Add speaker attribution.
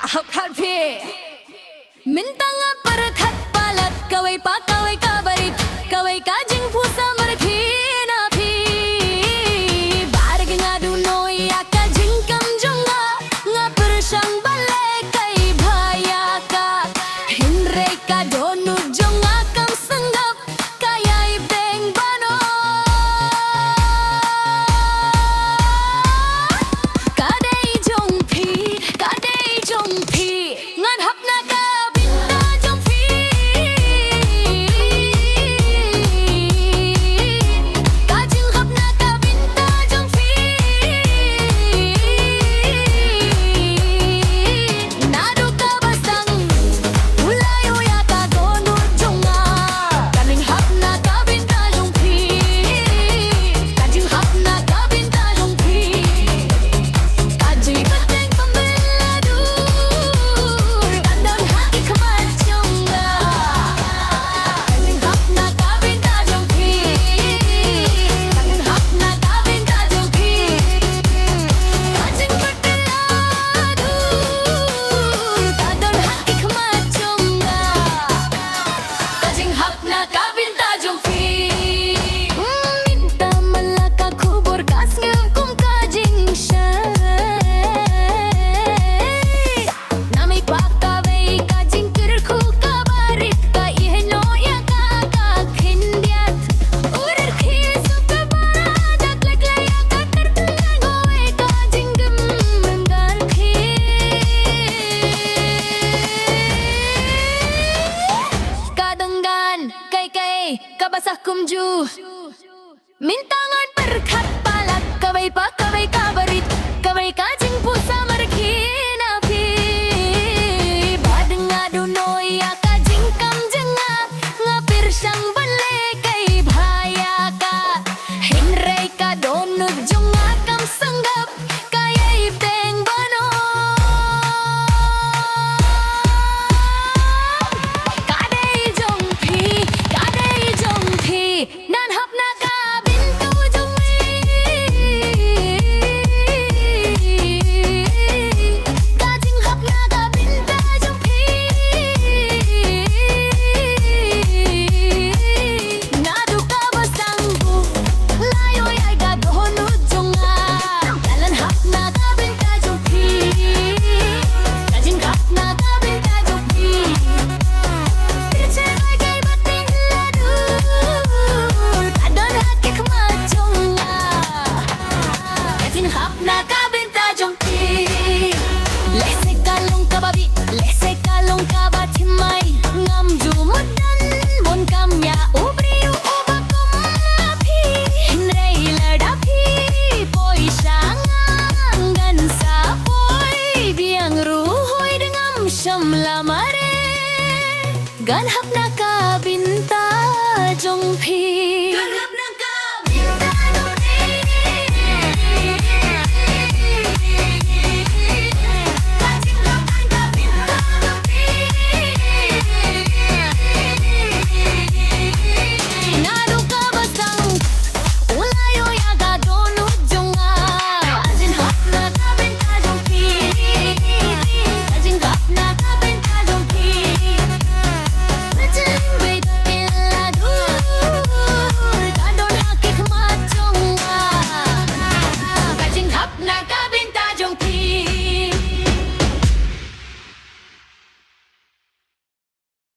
Speaker 1: Happy Mintang perkhat palat kawai pa kawai kabarit kawai kajing pusa marthi na phi barg ngadu noi akajing kam junga nga persang bale kai bhaya ka hinre ka donu junga kam sanggap kayai beng bano kadai jong phi ngan hapna ka binda jong phi kajing hapna ka binda jong phi nadu ka basang ulayo ya ka donu junga kaning hapna ka binda jong phi kajing hapna ka binda jong phi kajing pateng pembeladu kandang hati kemacunga kajing hapna ka binda jong phi kajing hapna ka binda jong phi kajing berteladu kandang hati kemacunga kajing hapna ka binda jong phi minta malaka kubur kasngem kum kajing syai nami pakawai kajing kerku kabarit ka ihno ya ka khindiat urar khisu ka baradak laglaya ka kartlagoe kajing gemenggar khi kadenggan kai kabasah kumju mintangan perkhat palat kawai pa kawai kabarit kawai kajing pusa margi na phi badeng adu noi kajing kam jenga ngapir sang bale kai bhaya ka hinrai ka donu junga kam sanggap kayai beng bano kadai jong phi nan hapna ka bintu jong phi kajing hapna ka binta jong phi nadu ka basanggu layo ay ga donu junga dalan hapna ka binta jong phi kajing hapna ka binta jong phi Tircewai kai bating ladu kadon hati kemacunga kajing hapna ka binta jong phi lese kalong ka babi lese kalong ka batimai ngam jumudan mon kamya ubriu ubakum api hinrei lada phi poi sangan sa poi biang ruhoi dengam shamla mare gan hapna ka binta jong phi